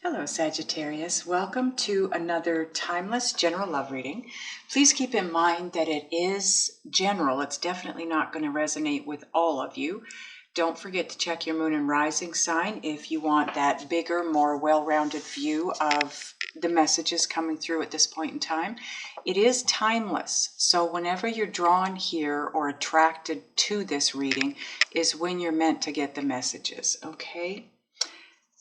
Hello, Sagittarius. Welcome to another timeless general love reading. Please keep in mind that it is general. It's definitely not going to resonate with all of you. Don't forget to check your moon and rising sign if you want that bigger, more well-rounded view of the messages coming through at this point in time. It is timeless, so whenever you're drawn here or attracted to this reading is when you're meant to get the messages, okay?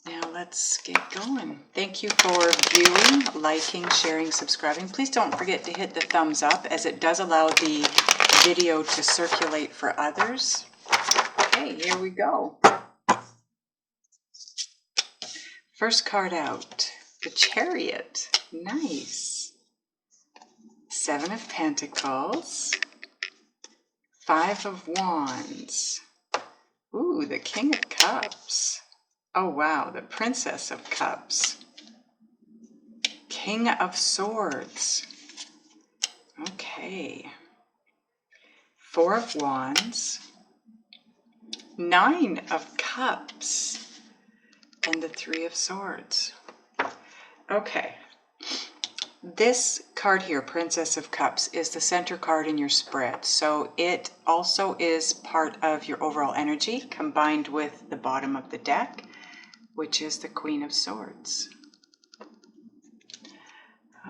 Now let's get going. Thank you for viewing, liking, sharing, subscribing. Please don't forget to hit the thumbs up as it does allow the video to circulate for others. Okay, here we go. First card out, the Chariot. Nice. 7 of Pentacles. 5 of Wands. Ooh, the King of Cups. Oh wow, the Princess of Cups. King of Swords. Okay. 4 of Wands. 9 of Cups. And the 3 of Swords. Okay. This card here, Princess of Cups, is the center card in your spread. So it also is part of your overall energy combined with the bottom of the deck, which is the Queen of Swords.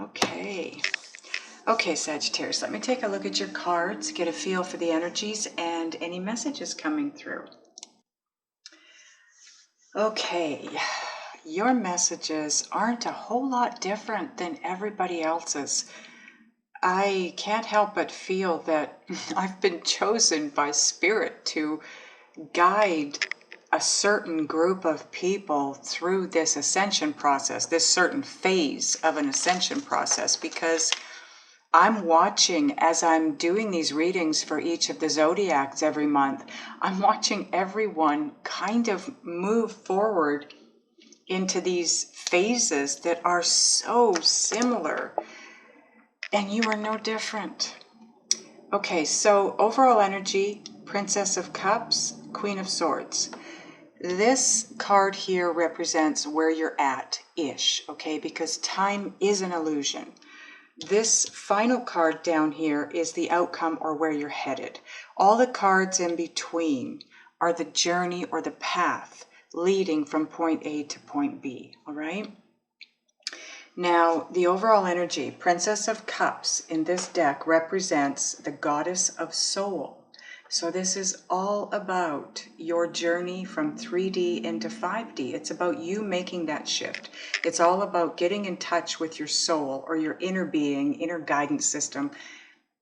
Okay. Okay, Sagittarius, let me take a look at your cards, get a feel for the energies and any messages coming through. Okay, your messages aren't a whole lot different than everybody else's. I can't help but feel that I've been chosen by Spirit to guide a certain group of people through this ascension process, this certain phase of an ascension process, because I'm watching as I'm doing these readings for each of the zodiacs every month. I'm watching everyone kind of move forward into these phases that are so similar, and you are no different. Okay, so overall energy, Princess of Cups, Queen of Swords. This card here represents where you're at-ish, okay, because time is an illusion. This final card down here is the outcome or where you're headed. All the cards in between are the journey or the path leading from point A to point B, all right? Now, the overall energy, Princess of Cups in this deck represents the Goddess of Soul. So this is all about your journey from 3D into 5D. It's about you making that shift. It's all about getting in touch with your soul or your inner being, inner guidance system,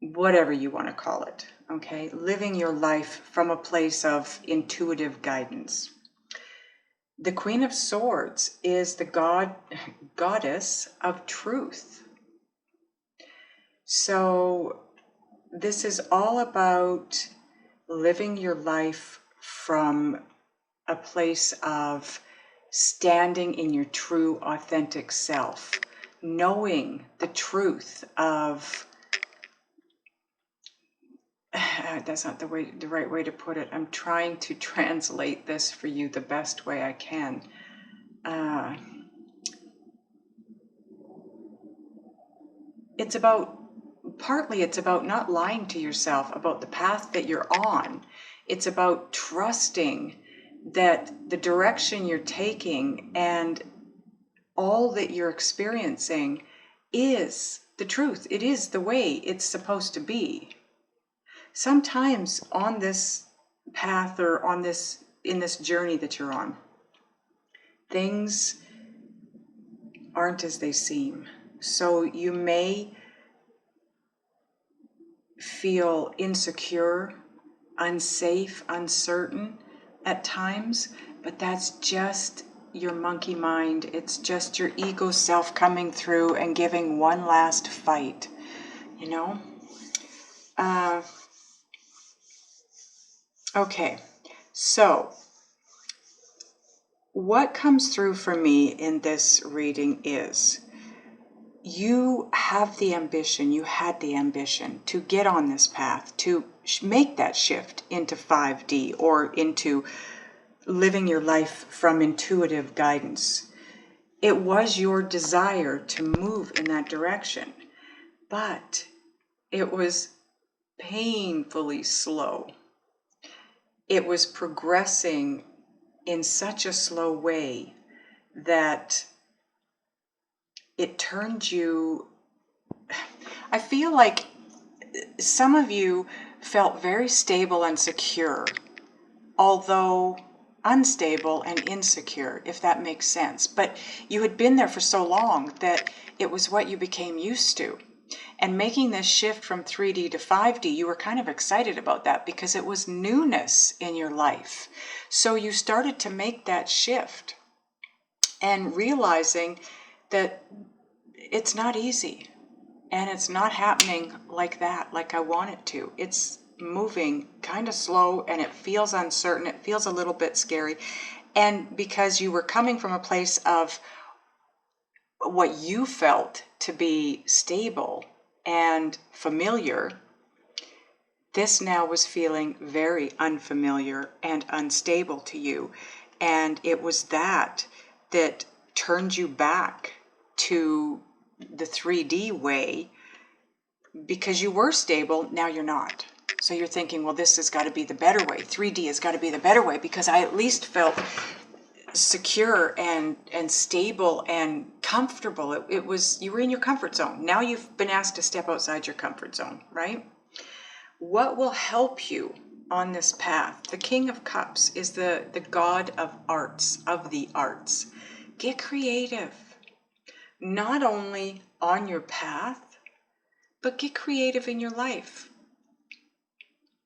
whatever you want to call it, okay? Living your life from a place of intuitive guidance. The Queen of Swords is the goddess of truth. So this is all about living your life from a place of standing in your true, authentic self, knowing the truth of, that's not the right way to put it. I'm trying to translate this for you the best way I can. Partly it's about not lying to yourself about the path that you're on. It's about trusting that the direction you're taking and all that you're experiencing is the truth. It is the way it's supposed to be. Sometimes on this path or in this journey that you're on, things aren't as they seem. So you may feel insecure, unsafe, uncertain at times, but that's just your monkey mind. It's just your ego self coming through and giving one last fight, you know? Okay, so what comes through for me in this reading is you have the ambition, you had the ambition to get on this path, to make that shift into 5D or into living your life from intuitive guidance. It was your desire to move in that direction, but it was painfully slow. It was progressing in such a slow way that it turned you. I feel like some of you felt very stable and secure, although unstable and insecure, if that makes sense. But you had been there for so long that it was what you became used to. And making this shift from 3D to 5D, you were kind of excited about that because it was newness in your life. So you started to make that shift and realizing that it's not easy and it's not happening like that, like I want it to. It's moving kind of slow and it feels uncertain. It feels a little bit scary. And because you were coming from a place of what you felt to be stable and familiar, this now was feeling very unfamiliar and unstable to you. And it was that turned you back to the 3D way, because you were stable, now you're not. So you're thinking, well, this has got to be the better way. 3D has got to be the better way because I at least felt secure and stable and comfortable. It was, you were in your comfort zone. Now you've been asked to step outside your comfort zone, right? What will help you on this path? The King of Cups is the god of arts, of the arts. Get creative, not only on your path, but get creative in your life.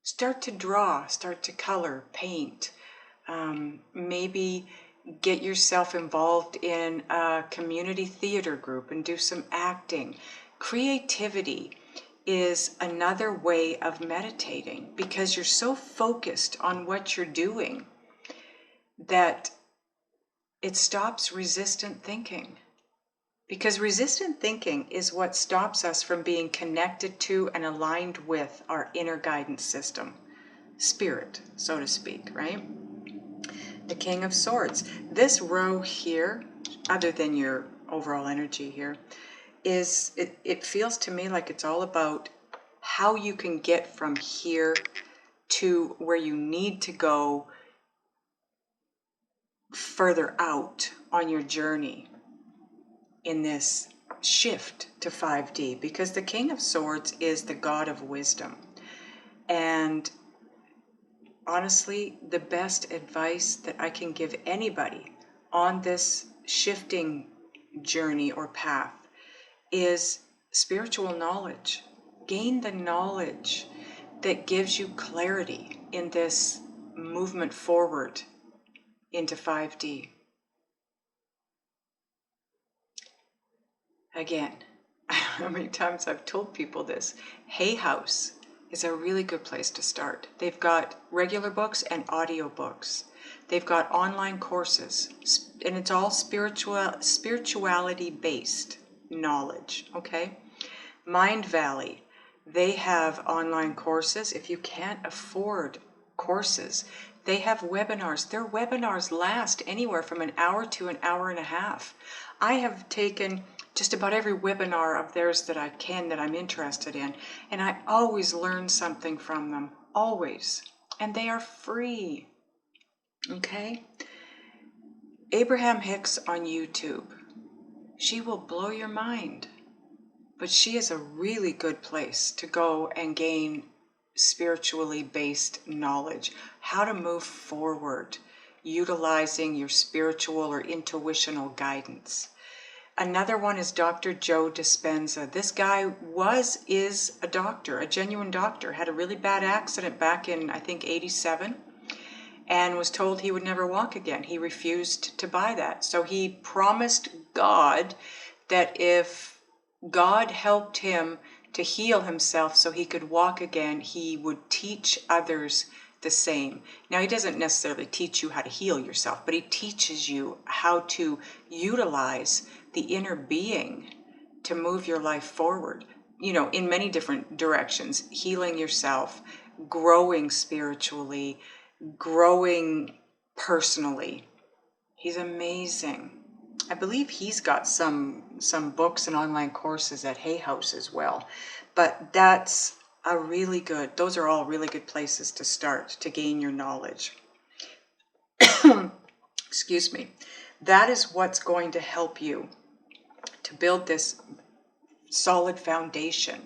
Start to draw, start to color, paint, maybe get yourself involved in a community theater group and do some acting. Creativity is another way of meditating because you're so focused on what you're doing that it stops resistant thinking. Because resistant thinking is what stops us from being connected to and aligned with our inner guidance system, spirit, so to speak, right? The King of Swords. This row here, other than your overall energy here, is, it feels to me like it's all about how you can get from here to where you need to go further out on your journey in this shift to 5D, because the King of Swords is the god of wisdom. And honestly, the best advice that I can give anybody on this shifting journey or path is spiritual knowledge. Gain the knowledge that gives you clarity in this movement forward into 5D. Again, how many times I've told people this, Hay House is a really good place to start. They've got regular books and audio books. They've got online courses, and it's all spirituality based knowledge, okay? Mind Valley, they have online courses. If you can't afford courses, they have webinars. Their webinars last anywhere from an hour to an hour and a half. I have taken just about every webinar of theirs that I can, that I'm interested in, and I always learn something from them, always. And they are free, okay? Abraham Hicks on YouTube. She will blow your mind, but she is a really good place to go and gain spiritually based knowledge, how to move forward, utilizing your spiritual or intuitional guidance. Another one is Dr. Joe Dispenza. This guy is a doctor, a genuine doctor, had a really bad accident back in, I think, 87, and was told he would never walk again. He refused to buy that. So he promised God that if God helped him to heal himself so he could walk again, he would teach others the same. Now, he doesn't necessarily teach you how to heal yourself, but he teaches you how to utilize the inner being to move your life forward, you know, in many different directions, healing yourself, growing spiritually, growing personally. He's amazing. I believe he's got some books and online courses at Hay House as well. But that's a really good, those are all really good places to start to gain your knowledge. Excuse me. That is what's going to help you to build this solid foundation,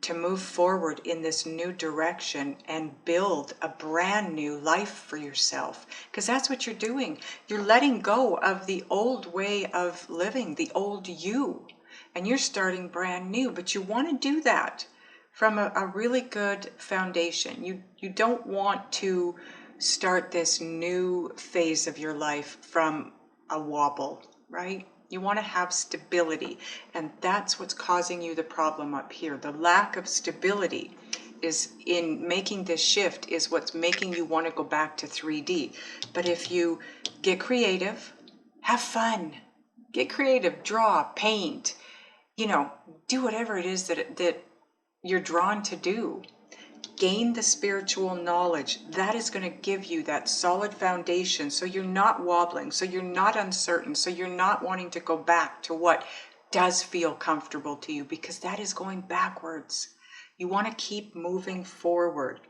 to move forward in this new direction and build a brand new life for yourself. Because that's what you're doing. You're letting go of the old way of living, the old you, and you're starting brand new. But you want to do that from a really good foundation. You don't want to start this new phase of your life from a wobble, right? You want to have stability, and that's what's causing you the problem up here. The lack of stability is in making this shift is what's making you want to go back to 3D. But if you get creative, have fun, get creative, draw, paint, do whatever it is that you're drawn to do. Gain the spiritual knowledge. That is going to give you that solid foundation, so you're not wobbling, so you're not uncertain, so you're not wanting to go back to what does feel comfortable to you, because that is going backwards. You want to keep moving forward,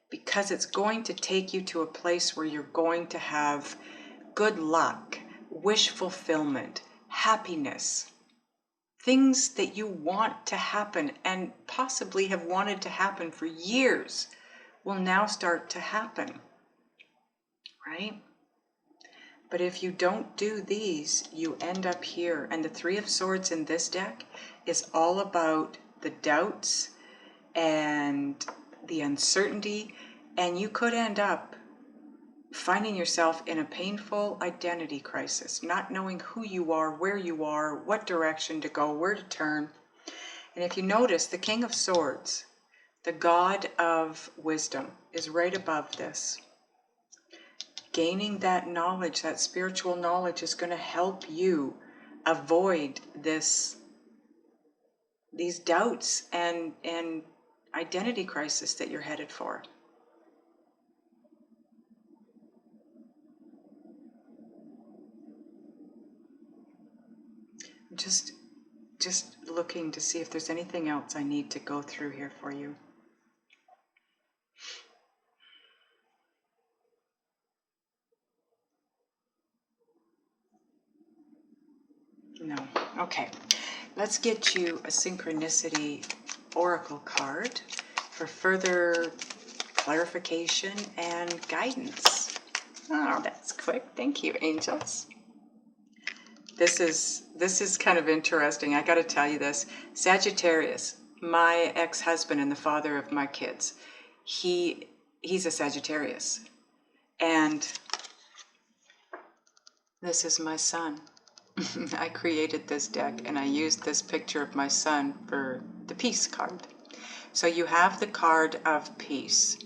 because it's going to take you to a place where you're going to have good luck, wish fulfillment, happiness. Things that you want to happen and possibly have wanted to happen for years will now start to happen, right? But if you don't do these, you end up here. And the Three of Swords in this deck is all about the doubts and the uncertainty. And you could end up finding yourself in a painful identity crisis, not knowing who you are, where you are, what direction to go, where to turn. And if you notice, the King of Swords, the God of wisdom, is right above this. Gaining that knowledge, that spiritual knowledge, is going to help you avoid these doubts and identity crisis that you're headed for. Just looking to see if there's anything else I need to go through here for you. No. Okay. Let's get you a Synchronicity Oracle card for further clarification and guidance. Oh, that's quick. Thank you, angels. This is kind of interesting. I got to tell you this. Sagittarius, my ex-husband and the father of my kids, he's a Sagittarius. And this is my son. I created this deck and I used this picture of my son for the peace card. So you have the card of peace.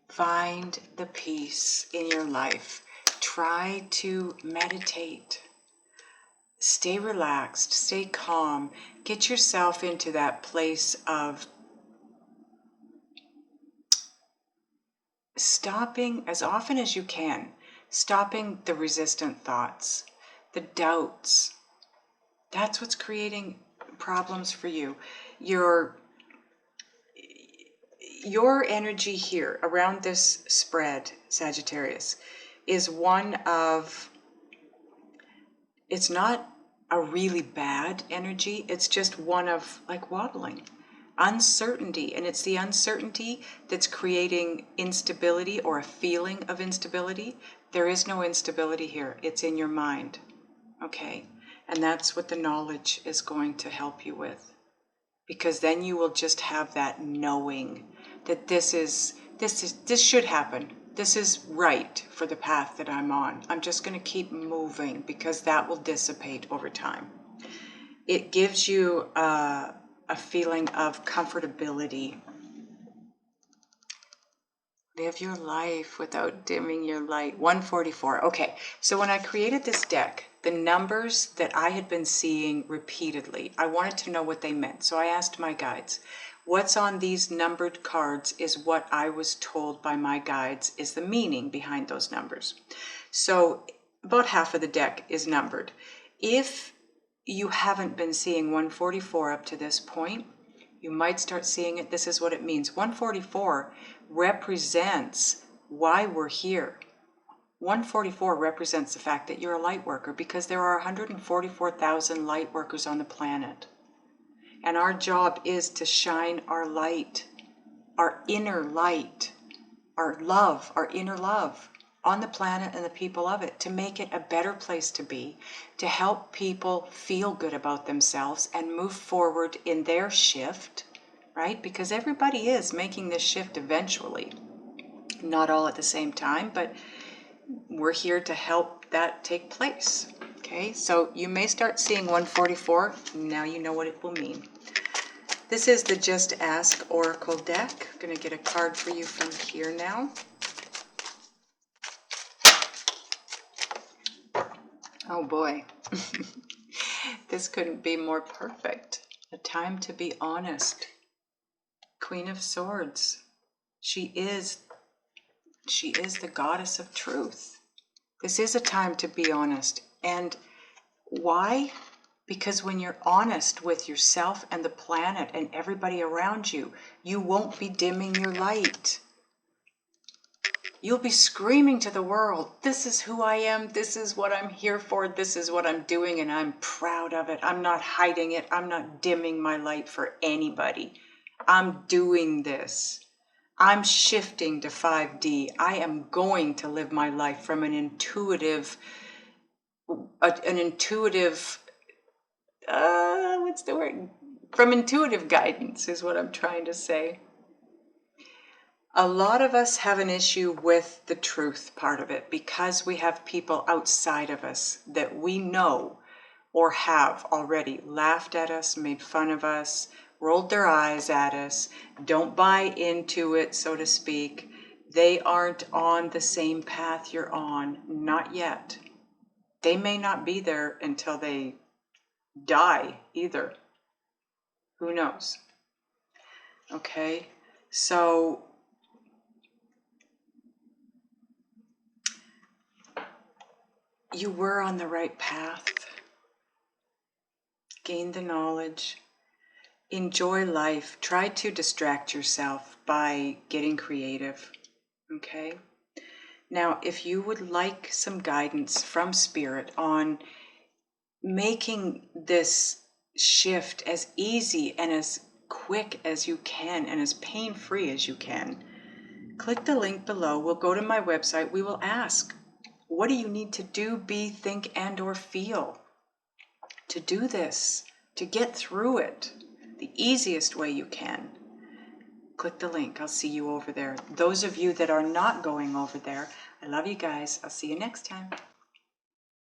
Find the peace in your life. Try to meditate. Stay relaxed, stay calm, get yourself into that place of stopping as often as you can, stopping the resistant thoughts, the doubts. That's what's creating problems for you. Your energy here around this spread, Sagittarius, is one of, it's not a really bad energy, it's just one of like wobbling, uncertainty, and it's the uncertainty that's creating instability or a feeling of instability. There is no instability here, it's in your mind, okay? And that's what the knowledge is going to help you with, because then you will just have that knowing that this should happen. This is right for the path that I'm on. I'm just going to keep moving because that will dissipate over time. It gives you a feeling of comfortability. Live your life without dimming your light. 144. Okay, so when I created this deck, the numbers that I had been seeing repeatedly, I wanted to know what they meant. So I asked my guides, what's on these numbered cards is what I was told by my guides is the meaning behind those numbers. So about half of the deck is numbered. If you haven't been seeing 144 up to this point, you might start seeing it. This is what it means. 144 represents why we're here. 144 represents the fact that you're a light worker, because there are 144,000 light workers on the planet. And our job is to shine our light, our inner light, our love, our inner love on the planet and the people of it, to make it a better place to be, to help people feel good about themselves and move forward in their shift, right? Because everybody is making this shift eventually. Not all at the same time, but we're here to help that take place. Okay, so you may start seeing 144. Now you know what it will mean. This is the Just Ask Oracle deck. I'm going to get a card for you from here now. Oh boy, this couldn't be more perfect. A time to be honest. Queen of Swords. She is the goddess of truth. This is a time to be honest. And why? Because when you're honest with yourself and the planet and everybody around you, you won't be dimming your light. You'll be screaming to the world, this is who I am, this is what I'm here for, this is what I'm doing, and I'm proud of it. I'm not hiding it. I'm not dimming my light for anybody. I'm doing this. I'm shifting to 5D. I am going to live my life from an intuitive, what's the word? From intuitive guidance is what I'm trying to say. A lot of us have an issue with the truth part of it, because we have people outside of us that we know or have already laughed at us, made fun of us, rolled their eyes at us, don't buy into it, so to speak. They aren't on the same path you're on, not yet. They may not be there until they die either. Who knows? Okay, so you were on the right path. Gain the knowledge. Enjoy life. Try to distract yourself by getting creative. Okay? Now, if you would like some guidance from Spirit on making this shift as easy and as quick as you can and as pain-free as you can, click the link below. We'll go to my website. We will ask, what do you need to do, be, think, and or feel to do this, to get through it the easiest way you can? Click the link. I'll see you over there. Those of you that are not going over there, I love you guys. I'll see you next time.